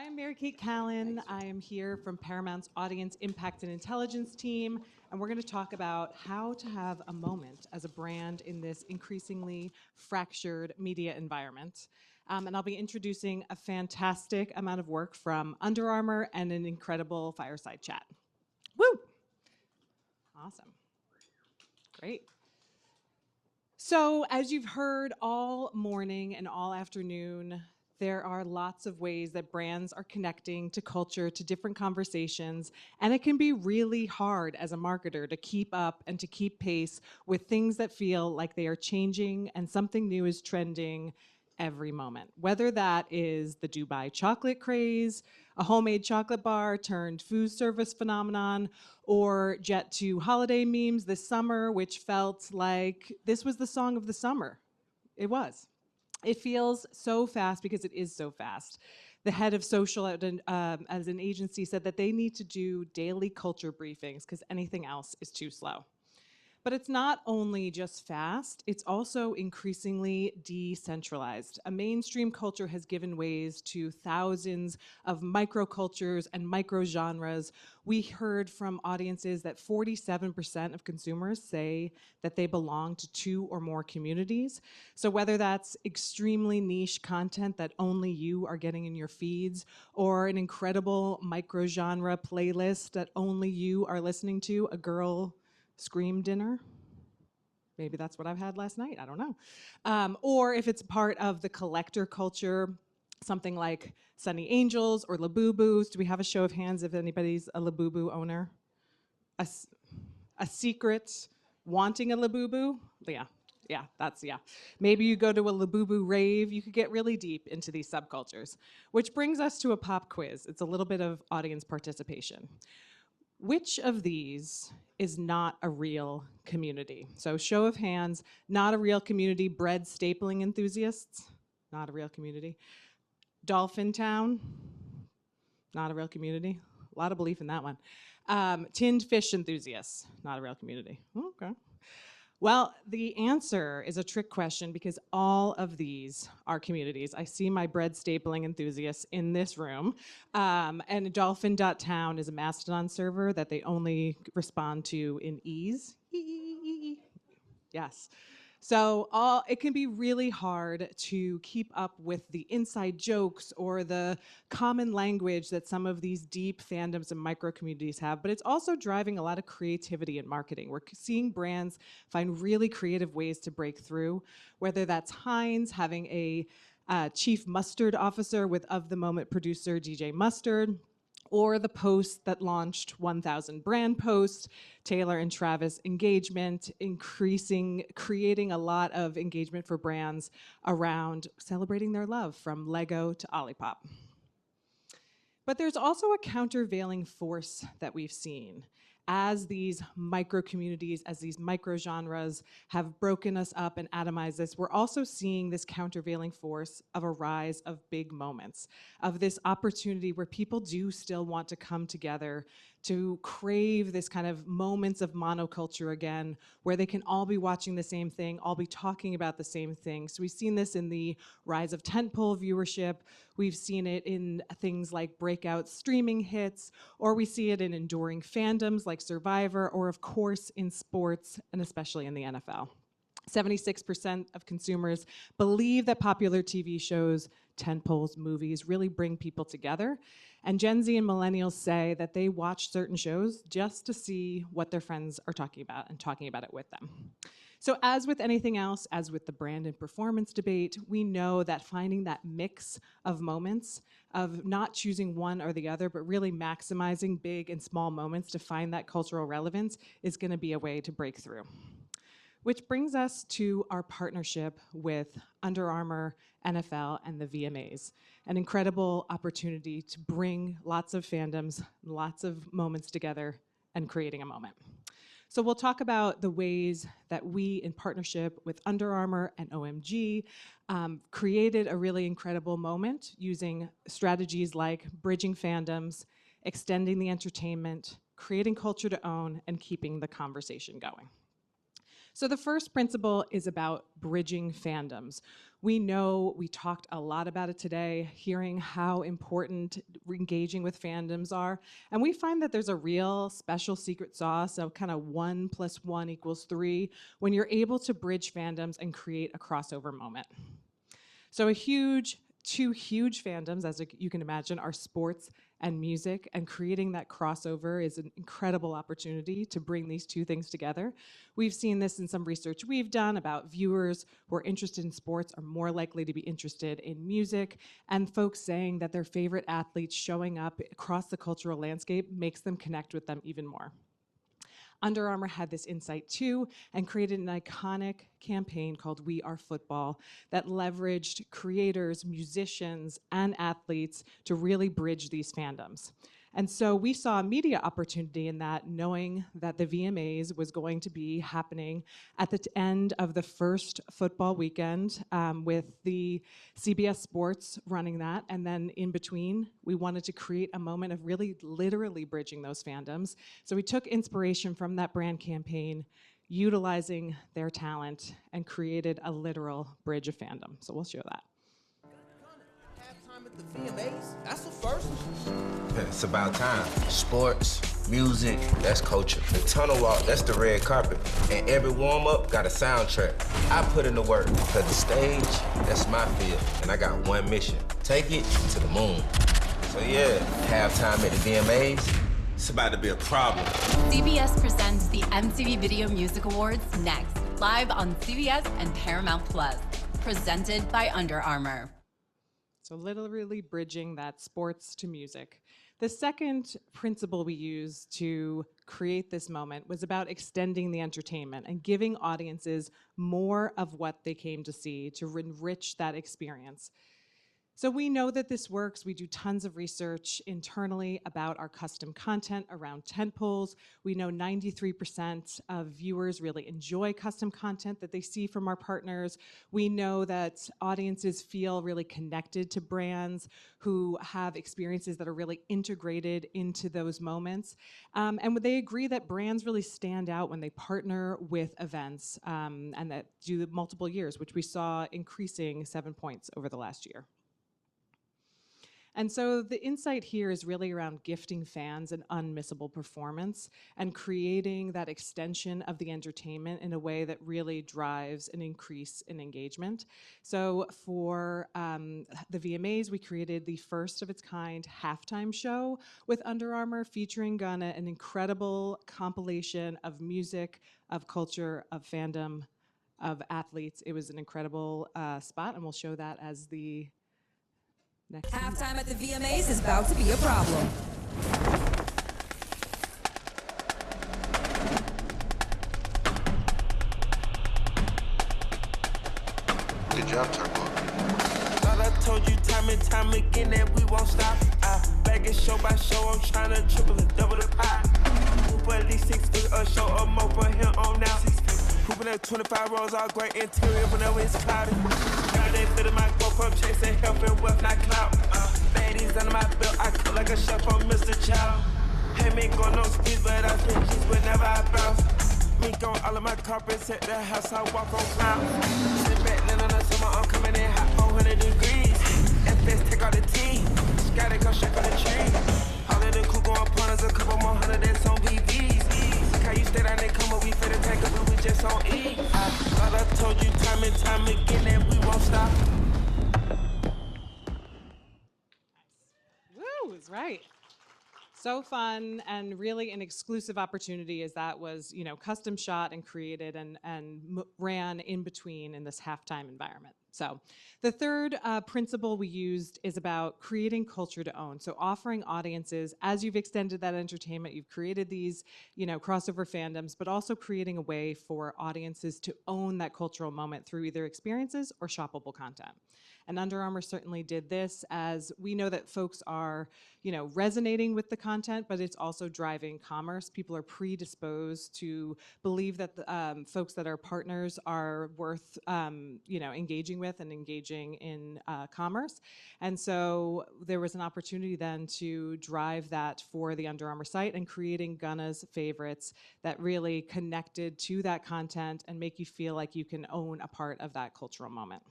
I'm Mary Kate Callen. I am here from Paramount's Audience Impact and Intelligence team, and we're going to talk about how to have a moment as a brand in this increasingly fractured media environment. And I'll be introducing a fantastic amount of work from Under Armour and an incredible fireside chat. Woo! Awesome. Great. So, as you've heard all morning and all afternoon, there are lots of ways that brands are connecting to culture, to different conversations, and it can be really hard as a marketer to keep up and to keep pace with things that feel like they are changing and something new is trending every moment. Whether that is the Dubai chocolate craze, a homemade chocolate bar turned food service phenomenon, or Jet 2 holiday memes this summer, which felt like this was the song of the summer. It was. It feels so fast because it is so fast. The head of social as an agency said that they need to do daily culture briefings because anything else is too slow. But it's not only just fast, it's also increasingly decentralized. A mainstream culture has given ways to thousands of microcultures and microgenres. We heard from audiences that 47% of consumers say that they belong to 2 or more communities. So whether that's extremely niche content that only you are getting in your feeds, or an incredible microgenre playlist that only you are listening to, a girl scream dinner. Maybe that's what I've had last night, I don't know. Or if it's part of the collector culture, something like Sunny Angels or Labubu's. Do we have a show of hands if anybody's a Labubu owner? A secret wanting a Labubu? Yeah, yeah. Maybe you go to a Labubu rave, you could get really deep into these subcultures. Which brings us to a pop quiz. It's a little bit of audience participation. Which of these is not a real community? So show of hands, not a real community. Bread stapling enthusiasts, not a real community. Dolphin Town, not a real community. A lot of belief in that one. Tinned fish enthusiasts, not a real community. Okay. Well, the answer is a trick question because all of these are communities. I see my bread stapling enthusiasts in this room. And dolphin.town is a Mastodon server that they only respond to in ease. Yes. So it can be really hard to keep up with the inside jokes or the common language that some of these deep fandoms and micro communities have, but it's also driving a lot of creativity in marketing. We're seeing brands find really creative ways to break through, whether that's Heinz having a chief mustard officer with of the moment producer DJ Mustard, or the Post that launched 1,000 brand posts, Taylor and Travis engagement, creating a lot of engagement for brands around celebrating their love from Lego to Olipop. But there's also a countervailing force that we've seen. As these micro communities, as these micro genres have broken us up and atomized this, we're also seeing this countervailing force of a rise of big moments, of this opportunity where people do still want to come together to crave this kind of moments of monoculture again, where they can all be watching the same thing, all be talking about the same thing. So we've seen this in the rise of tentpole viewership. We've seen it in things like breakout streaming hits, or we see it in enduring fandoms like Survivor, or of course in sports, and especially in the NFL. 76% of consumers believe that popular TV shows, tentpoles, movies really bring people together. And Gen Z and millennials say that they watch certain shows just to see what their friends are talking about and talking about it with them. So as with anything else, as with the brand and performance debate, we know that finding that mix of moments, of not choosing one or the other, but really maximizing big and small moments to find that cultural relevance is going to be a way to break through. Which brings us to our partnership with Under Armour, NFL, and the VMAs. An incredible opportunity to bring lots of fandoms, lots of moments together, and creating a moment. So we'll talk about the ways that we, in partnership with Under Armour and OMG, created a really incredible moment using strategies like bridging fandoms, extending the entertainment, creating culture to own, and keeping the conversation going. So the first principle is about bridging fandoms. We know we talked a lot about it today, hearing how important engaging with fandoms are. And we find that there's a real special secret sauce of kind of 1 + 1 = 3 when you're able to bridge fandoms and create a crossover moment. So two huge fandoms, as you can imagine, are sports and music, and creating that crossover is an incredible opportunity to bring these two things together. We've seen this in some research we've done about viewers who are interested in sports are more likely to be interested in music, and folks saying that their favorite athletes showing up across the cultural landscape makes them connect with them even more. Under Armour had this insight too and created an iconic campaign called We Are Football that leveraged creators, musicians, and athletes to really bridge these fandoms. And so we saw a media opportunity in that, knowing that the VMAs was going to be happening at the end of the first football weekend, with the CBS Sports running that. And then in between, we wanted to create a moment of really literally bridging those fandoms. So we took inspiration from that brand campaign, utilizing their talent, and created a literal bridge of fandom. So we'll show that. Halftime at the VMAs? That's a first. It's about time. Sports, music, that's culture. The tunnel walk, that's the red carpet. And every warm-up got a soundtrack. I put in the work, because the stage, that's my field. And I got one mission, take it to the moon. So yeah, halftime at the VMAs, it's about to be a problem. CBS presents the MTV Video Music Awards next, live on CBS and Paramount Plus. Presented by Under Armour. So literally bridging that sports to music. The second principle we used to create this moment was about extending the entertainment and giving audiences more of what they came to see to enrich that experience. So we know that this works. We do tons of research internally about our custom content around tentpoles. We know 93% of viewers really enjoy custom content that they see from our partners. We know that audiences feel really connected to brands who have experiences that are really integrated into those moments. And they agree that brands really stand out when they partner with events and that do multiple years, which we saw increasing 7 points over the last year. And so the insight here is really around gifting fans an unmissable performance and creating that extension of the entertainment in a way that really drives an increase in engagement. So for the VMAs, we created the first of its kind halftime show with Under Armour featuring Gunna, an incredible compilation of music, of culture, of fandom, of athletes. It was an incredible spot, and we'll show that as the next halftime at the VMAs is about to be a problem. Good job, Turbo. Thought I told you time and time again that we won't stop. Back it show by show, I'm trying to triple and double the pot. Hoop at least 6 feet a show or more for him on now. Hooping at 25 rows, all great interior whenever it's cloudy. Got that fit in my GoPro, chasing health and wealth, not clout. Baddies under my belt, I cook like a chef on Mr. Chow. Hey, me go no speed, but I spend cheese whenever I bounce. Mink on all of my carpets at the house, I walk on clouds. Sit back, land on the summer, I'm coming in hot, 400 degrees. FS, take all the tea, gotta go straight from the tree. All of the cool going punters, a couple more hundred that's on VVs. Look how you stay down there, come up, we finna take a but we just on E. Thought I told you time and time again that we won't stop. Woo, is right. So fun and really an exclusive opportunity, as that was, custom shot and created and ran in between in this halftime environment. So the third principle we used is about creating culture to own. So offering audiences, as you've extended that entertainment, you've created these, crossover fandoms, but also creating a way for audiences to own that cultural moment through either experiences or shoppable content. And Under Armour certainly did this, as we know that folks are, resonating with the content, but it's also driving commerce. People are predisposed to believe that the folks that are partners are worth, engaging with and engaging in commerce. And so there was an opportunity then to drive that for the Under Armour site and creating Gunna's favorites that really connected to that content and make you feel like you can own a part of that cultural moment.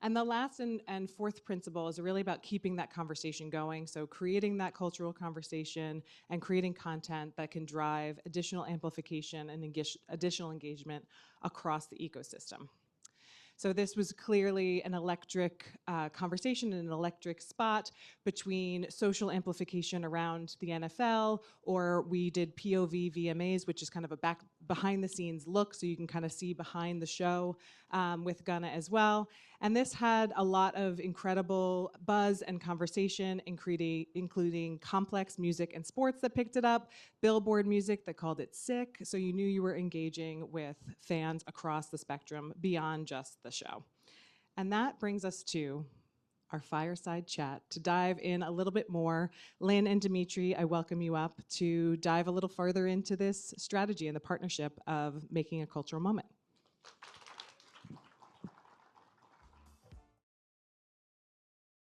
And the last and fourth principle is really about keeping that conversation going. So creating that cultural conversation and creating content that can drive additional amplification and additional engagement across the ecosystem. So this was clearly an electric conversation and an electric spot between social amplification around the NFL, or we did POV VMAs, which is kind of a behind the scenes look, so you can kind of see behind the show with Gunna as well. And this had a lot of incredible buzz and conversation, including complex music and sports that picked it up, Billboard music that called it sick, so you knew you were engaging with fans across the spectrum beyond just the show. And that brings us to our fireside chat to dive in a little bit more. Lynn and Dimitri, I welcome you up to dive a little further into this strategy and the partnership of making a cultural moment.